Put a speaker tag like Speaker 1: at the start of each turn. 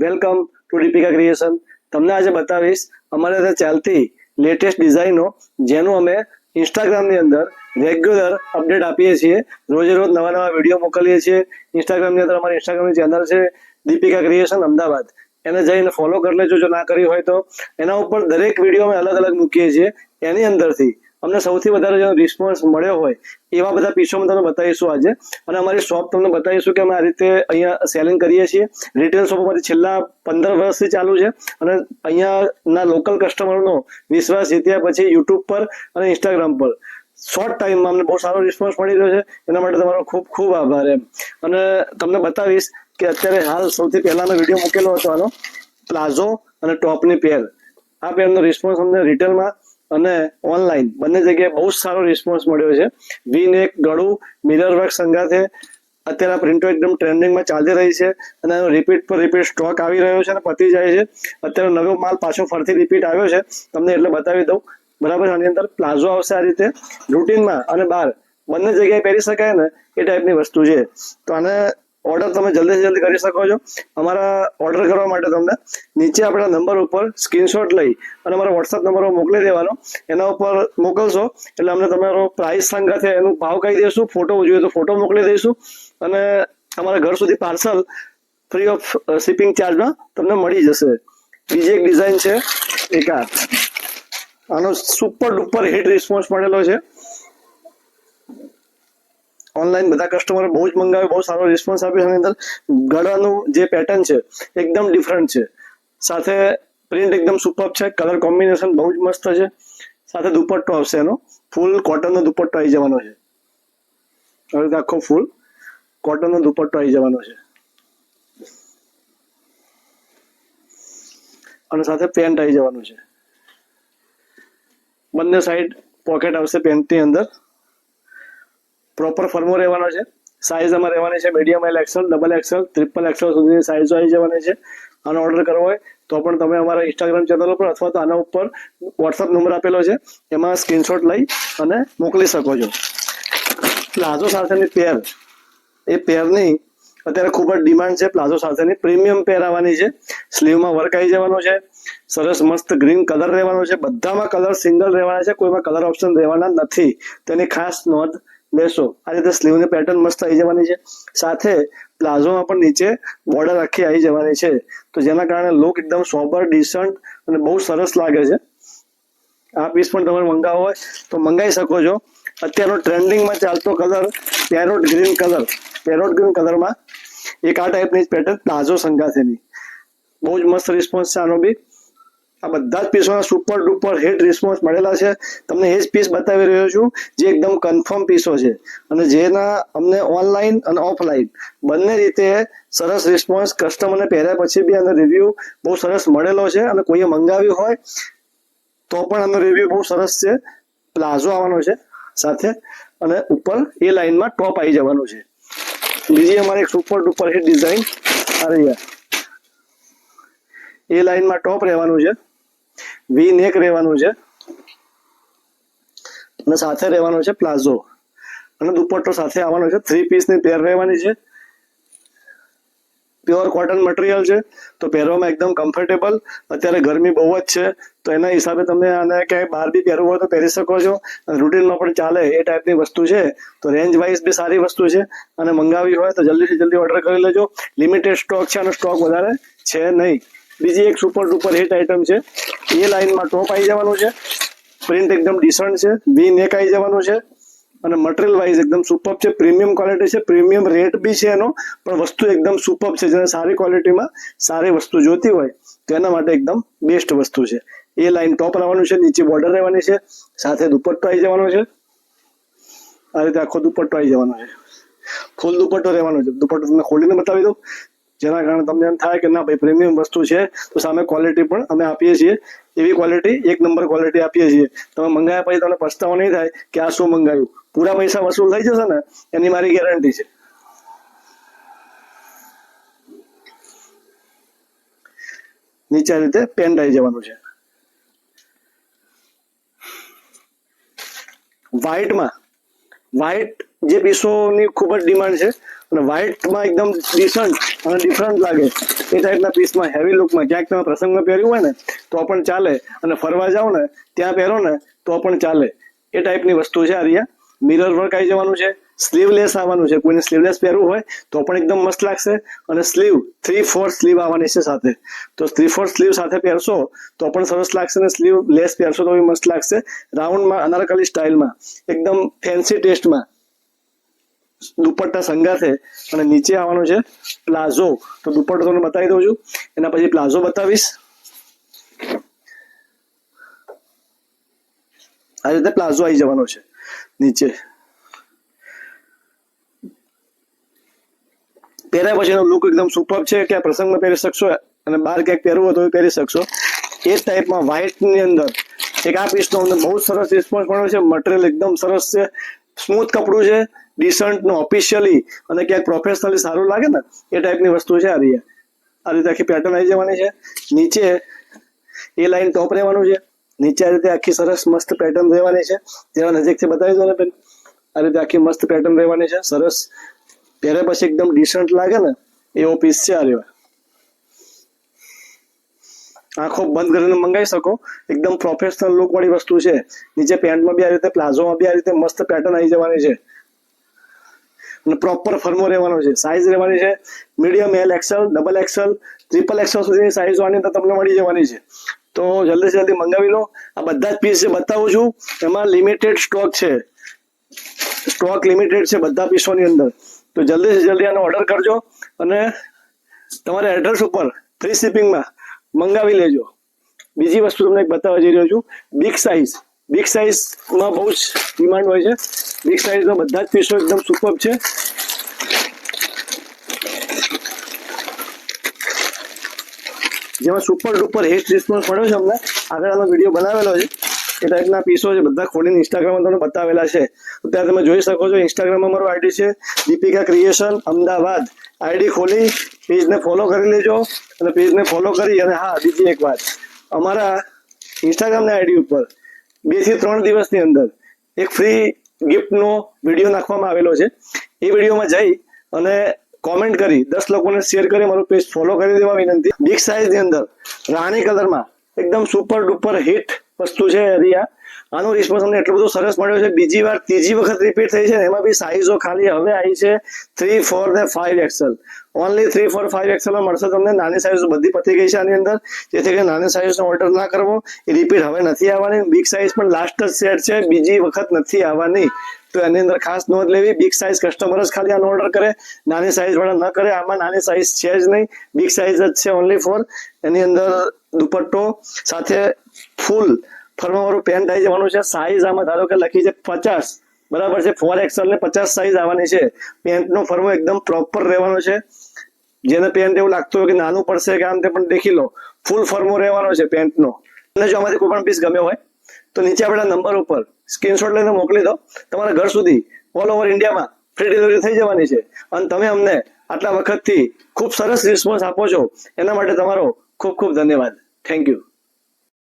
Speaker 1: Welcome to Deepika creation. તમને આજે બતાવીશ અમારે ત્યાં ચાલતી લેટેસ્ટ ડિઝાઇનો, જેનું અમે ઇન્સ્ટાગ્રામની અંદર રેગ્યુલર અપડેટ આપીએ છીએ. રોજે રોજ નવા નવા વિડીયો મોકલીએ છીએ. ઇન્સ્ટાગ્રામની અંદર અમારી ઇન્સ્ટાગ્રામની ચેનલ છે દીપિકા ક્રિએશન અમદાવાદ, એને જઈને ફોલો કરી લેજો જો ના કરી હોય તો. એના ઉપર દરેક વિડીયો અમે અલગ અલગ મૂકીએ છીએ. એની અંદરથી અમને સૌથી વધારે જો રિસ્પોન્સ મળ્યો હોય એવા બધા પીસો તમને બતાવીશું આજે. અને અમારી શોપ તમને બતાવીશું કે અમે આ રીતે અહીંયા સેલિંગ કરીએ છીએ. રિટેલ શોપ અમારી છેલ્લા 15 વર્ષથી ચાલુ છે અને અહીંયાના લોકલ કસ્ટમરનો વિશ્વાસ જીત્યા પછી યુટ્યુબ પર અને ઇન્સ્ટાગ્રામ પર શોર્ટ ટાઈમમાં અમને બહુ સારો રિસ્પોન્સ મળી રહ્યો છે. એના માટે તમારો ખૂબ ખૂબ આભાર એમ. અને તમને બતાવીશ કે અત્યારે હાલ સૌથી પહેલાનો વિડીયો મૂકેલો હતો આનો પ્લાઝો અને ટોપની પેર. આ પેરનો રિસ્પોન્સ અમને રિટેલમાં અને ઓનલાઈન બંને જગ્યાએ બહુ સારો રિસ્પોન્સ મળ્યો છે. વી નેક ગળું મિરર વર્ક સંગાથે અત્યારે પ્રિન્ટો એકદમ ટ્રેન્ડિંગમાં ચાલી રહી છે અને રિપીટ પર રિપીટ સ્ટોક આવી રહ્યો છે અને પતી જાય છે. અત્યારે નવો માલ પાછો ફરતી રિપીટ આવ્યો છે, તમને એટલે બતાવી દઉં. બરાબર, આની અંદર પ્લાઝો આવશે આ રીતે રૂટીનમાં અને બહાર બંને જગ્યાએ પહેરી શકાય ને એ ટાઈપની વસ્તુ છે. તો આને ઓર્ડર તમે જલ્દીથી જલ્દી કરી શકો છો. અમારા ઓર્ડર કરવા માટે તમને નીચે આપણા નંબર ઉપર સ્ક્રીનશોટ લઈ અને અમારો વોટ્સઅપ નંબર મોકલી દેવાનો. એના ઉપર મોકલશો એટલે અમને તમારો પ્રાઇસ સંગાથે એનું ભાવ કહી દઈશું, ફોટો જોઈએ તો ફોટો મોકલી દઈશું અને તમારા ઘર સુધી પાર્સલ ફ્રી ઓફ શિપિંગ ચાર્જમાં તમને મળી જશે. બીજી એક ડિઝાઇન છે એક આનો સુપર ડુપર હિટ રિસ્પોન્સ મળેલો છે. ઓનલાઈન બધા કસ્ટમર બહુ જ મંગાવ્યું, બહુ સારો રિસ્પોન્સ આપ્યો. એની અંદર ગળાનું જે પેટર્ન છે એકદમ ડિફરન્ટ છે, સાથે પ્રિન્ટ એકદમ સુપર છે, કલર કોમ્બિનેશન બહુ જ મસ્ત છે. સાથે દુપટ્ટો આવશે એનો ફૂલ કોટનનો દુપટ્ટો આવી જવાનો છે. હવે આખો ફૂલ કોટનનો દુપટ્ટો આવી જવાનો છે અને સાથે પેન્ટ આવી જવાનું છે. બંને સાઈડ પોકેટ આવશે પેન્ટની અંદર. પ્રોપર ફર્મો રહેવાનો છે. સાઇઝ અમારે રહેવાની છે medium, L Excel, double XL, triple XL સુધીની સાઇઝો આવી જવાની છે. આનો ઓર્ડર કરવો હોય તો પણ તમે અમારા ઇન્સ્ટાગ્રામ ચેનલ ઉપર અથવા તો આના ઉપર વોટ્સઅપ નંબર આપેલો છે એમાં સ્ક્રીનશોટ લઈ અને મોકલી શકો છો. પ્લાઝો સાથેની પેર, એ પેરની અત્યારે ખૂબ જ ડિમાન્ડ છે. પ્લાઝો સાથેની પ્રીમિયમ પેર આવવાની છે. સ્લીવમાં વર્ક આવી જવાનું છે. સરસ મસ્ત ગ્રીન કલર રહેવાનો છે. બધામાં કલર સિંગલ રહેવાના છે, કોઈમાં કલર ઓપ્શન રહેવાના નથી, તેની ખાસ નોંધ લેશો. આ રીતે સ્લીવની પેટર્ન મસ્ત આવી જવાની છે. સાથે પ્લાઝોમાં પણ નીચે બોર્ડર આખી આવી જવાની છે, તો જેના કારણે લુક એકદમ સોબર, ડિસન્ટ અને બહુ સરસ લાગે છે. આ પીસ પણ તમારે મંગાવવો હોય તો મંગાવી શકો છો. અત્યારનો ટ્રેન્ડિંગમાં ચાલતો colour parrot green colour. Parrot green કલરમાં એક આ ટાઈપની પેટર્ન પ્લાઝો સંગાથેની બહુ જ મસ્ત રિસ્પોન્સ છે આનો બી. આ બધા જ પીસોના સુપર ડુપર હિટ રિસ્પોન્સ મળેલા છે. તમને એ જ પીસ બતાવી રહ્યો છું જે એકદમ કન્ફર્મ પીસો છે અને જેના અમને ઓનલાઈન અને ઓફલાઈન બંને રીતે સરસ રિસ્પોન્સ કસ્ટમરને પહેર્યા પછી બી આનો રિવ્યુ બહુ સરસ મળેલો છે. અને કોઈએ મંગાવ્યું હોય તો પણ આનો રિવ્યુ બહુ સરસ છે. પ્લાઝો આવવાનો છે સાથે અને ઉપર એ લાઈનમાં ટોપ આવી જવાનું છે. બીજી અમારી એક સુપર ડુપર હિટ ડિઝાઇન આ રહી. એ લાઈનમાં ટોપ રહેવાનું છે, વી નેક રહેવાનું છે અને સાથે રહેવાનો છે પ્લાઝો અને દુપટ્ટો સાથે આવવાનો છે. 3 પીસની પેર રહેવાની છે. પ્યોર કોટન મટીરિયલ છે તો પહેરવામાં એકદમ કમ્ફર્ટેબલ. અત્યારે ગરમી બહુ જ છે તો એના હિસાબે તમે આને ક્યાંય બહાર બી પહેરવું હોય તો પહેરી શકો છો. રૂટીનમાં પણ ચાલે એ ટાઈપની વસ્તુ છે. તો રેન્જ વાઇઝ બી સારી વસ્તુ છે અને મંગાવી હોય તો જલ્દીથી જલ્દી ઓર્ડર કરી લેજો. લિમિટેડ સ્ટોક છે, આનો સ્ટોક વધારે છે નહીં. બીજી એક સુપર ડુપર હિટ આઈટમ છે. એ લાઈનમાં ટોપ આવી જવાનું છે. પ્રિન્ટ એકદમ ડિસન્ટ છે. વી નેક આવી જવાનું છે અને મટીરિયલ વાઇઝ એકદમ સુપર છે. પ્રીમિયમ ક્વોલિટી છે, પ્રીમિયમ રેટ બી છે એનો, પણ વસ્તુ એકદમ સુપર છે. જેને સારી ક્વોલિટીમાં સારી વસ્તુ જોતી હોય તો એના માટે એકદમ બેસ્ટ વસ્તુ છે. એ લાઈન ટોપ રહેવાનું છે, નીચે બોર્ડર રહેવાની છે, સાથે દુપટ્ટો આવી જવાનો છે. આ રીતે આખો દુપટ્ટો આવી જવાનો છે. ફૂલ દુપટ્ટો રહેવાનો છે. દુપટ્ટો તમને ખોલીને બતાવી દઉં જેના કારણે તમને એમ થાય કે ના ભાઈ પ્રીમિયમ વસ્તુ છે. તો સામે ક્વોલિટી પણ અમે આપીએ છીએ. એવી ક્વોલિટી, એક નંબર ક્વોલિટી આપીએ છીએ. તમે મંગાવ્યા પછી તમને પછતાવો નહીં થાય કે આ શું મંગાવ્યું. પૂરા પૈસા વસૂલ થઈ જશે ને એની મારી ગેરંટી છે. નીચે આ રીતે પેન્ટ આવી જવાનું છે. વ્હાઈટમાં વ્હાઈટ જે પીસોની ખૂબ જ ડિમાન્ડ છે અને વ્હાઇટમાં એકદમ ડિસન્ટ અને ડિફરન્ટ લાગે એ ટાઈપના પીસમાં હેવી લુકમાં ક્યાંક તમે પ્રસંગમાં પહેર્યું હોય ને તો પણ ચાલે, અને ફરવા જાઓ ને ત્યાં પહેરો ને તો પણ ચાલે એ ટાઈપની વસ્તુ છે. આ રહ્યા મિરર વર્ક આવી જવાનું છે, સ્લીવલેસ આવવાનું છે. કોઈને સ્લીવલેસ પહેરવું હોય તો પણ એકદમ મસ્ત લાગશે, અને સ્લીવ 3/4 સ્લીવ આવવાની છે સાથે. તો 3/4 સ્લીવ સાથે પહેરશો તો પણ સરસ લાગશે, અને સ્લીવ લેસ પહેરશો તો બી મસ્ત લાગશે. રાઉન્ડમાં અનારકલી સ્ટાઇલમાં એકદમ ફેન્સી ટેસ્ટમાં દુપટ્ટા સંગાથે, અને નીચે આવવાનું છે પ્લાઝો. તો દુપટ્ટો તમને બતાવી દઉં છું, એના પછી પ્લાઝો બતાવીશ. આ રીતે પ્લાઝો આવી જવાનો છે નીચે. પહેર્યા પછીનો લુક એકદમ સુપર છે કે આ પ્રસંગમાં પહેરી શકશો, અને બહાર ક્યાંક પહેરવું હોય તો પહેરી શકશો. એ જ ટાઈપમાં વ્હાઇટની અંદર એક આ પીસનો અમને બહુ સરસ રિસ્પોન્સ મળ્યો છે. મટીરિયલ એકદમ સરસ છે, સ્મૂથ કપડું છે, ડિસન્ટ નો ઓફિશિયલી અને ક્યાંક પ્રોફેશનલી સારું લાગે ને એ ટાઈપની વસ્તુ છે. આ રીતે આખી પેટર્ન આવી જવાની છે. નીચે એ લાઈન ટોપ રહેવાનું છે, નીચે આ રીતે આખી સરસ મસ્ત પેટર્ન રહેવાની છે. જેવા નજીકથી બતાવી દો ને બેન, આ રીતે આખી મસ્ત પેટર્ન રહેવાની છે. સરસ પહેરે પછી એકદમ ડિસન્ટ લાગે ને એવો પીસ છે. આ રેવા આંખો બંધ કરીને મંગાવી શકો, એકદમ પ્રોફેશનલ લુક વાળી વસ્તુ છે. નીચે પેન્ટમાં બી આ રીતે, પ્લાઝોમાં બી આ રીતે મસ્ત પેટર્ન આવી જવાની છે, અને પ્રોપર ફર્મો રહેવાનો છે. સાઈઝ રહેવાની છે medium, L Excel, double XL, triple XL સુધીની સાઈઝ આની અંદર તમને મળી જવાની છે. તો જલ્દી જલ્દી મંગાવી લો. આ બધા જ પીસ જે બતાવું છું એમાં લિમિટેડ સ્ટોક છે, સ્ટોક લિમિટેડ છે બધા પીસોની અંદર. તો જલ્દીથી જલ્દી આનો ઓર્ડર કરજો, અને તમારા એડ્રેસ ઉપર ફ્રી શિપિંગમાં મંગાવી લેજો. બીજી વસ્તુ તમને એક બતાવવા જઈ રહ્યો છું, બિગ સાઇઝ. બિગ સાઇઝમાં બહુ જ ડિમાન્ડ હોય છે. બિગ સાઇઝના બધા જ પીસો એકદમ સુપર છે. જેમાં સુપર ડુપર હિટ રિસ્પોન્સ મળ્યો છે અમને. આગળ આનો વિડીયો બનાવેલો છે, એ ટાઈપના પીસો છે. બધા ખોલીને ઇન્સ્ટાગ્રામમાં તમને બતાવેલા છે, ત્યારે તમે જોઈ શકો છો. ઇન્સ્ટાગ્રામમાં મારું આઈડી છે દીપિકા ક્રિએશન અમદાવાદ. આઈડી ખોલી પેજને ફોલો કરી લેજો, અને પેજને ફોલો કરી, અને હા બીજી એક વાત, અમારા ઇન્સ્ટાગ્રામના આઈડી ઉપર 2 થી 3 દિવસની અંદર એક ફ્રી ગિફ્ટનો વિડીયો નાખવામાં આવેલો છે. એ વિડીયોમાં જઈ અને કોમેન્ટ કરી 10 લોકોને શેર કરી મારું પેજ ફોલો કરી દેવા વિનંતી. બિગ સાઇઝની અંદર રાણી કલરમાં એકદમ સુપર ડુપર હિટ વસ્તુ છે. રિયા આનો રિસ્પોન્સ અમને એટલો બધો સરસ મળ્યો છે. બીજી વાર ત્રીજી વખત રિપીટ થઈ છે, એમાં બી સાઇઝો ખાલી હવે આવી છે 3, 4 ને 5 એક્સેલ. ઓનલી 3, 4, 5 એક્સેલમાં મળશે તમને. નાની સાઇઝ બધી પતી ગઈ છે આની અંદર, જેથી કરીને નાની સાઇઝનો ઓર્ડર ના કરવો. એ રિપીટ હવે નથી આવવાની. બિગ સાઇઝ પણ લાસ્ટ જ સેટ છે, બીજી વખત નથી આવવાની. તો એની અંદર ખાસ નોંધ લેવી. બિગ સાઇઝ કસ્ટમર જ ખાલી આનો ઓર્ડર કરે, નાની સાઇઝ વાળા ન કરે. આમાં નાની સાઇઝ છે જ નહીં, બિગ સાઇઝ જ છે ઓનલી ફોર. એની અંદર દુપટ્ટો સાથે ફૂલ ફરમાવાળું પેન્ટ આવી જવાનું છે. સાઇઝ આમાં ધારો કે લખી છે 50, બરાબર છે. 4 એક્સેલ ને 50 સાઇઝ આવવાની છે. પેન્ટનો ફરમો એકદમ પ્રોપર રહેવાનો છે. જેને પેન્ટ એવું લાગતું હોય કે નાનું પડશે કે આમ તે પણ દેખી લો, ફૂલ ફર્મો રહેવાનો છે પેન્ટનો. અને જો આમાંથી કોઈ પણ પીસ ગમ્યો હોય તો નીચે આપેલા નંબર ઉપર સ્ક્રીનશોટ લઈને મોકલી દો. તમારા ઘર સુધી ઓલ ઓવર ઇન્ડિયામાં ફ્રી ડિલિવરી થઈ જવાની છે. અને તમે અમને આટલા વખતથી ખૂબ સરસ રિસ્પોન્સ આપો છો, એના માટે તમારો ખૂબ ખૂબ ધન્યવાદ. Thank you.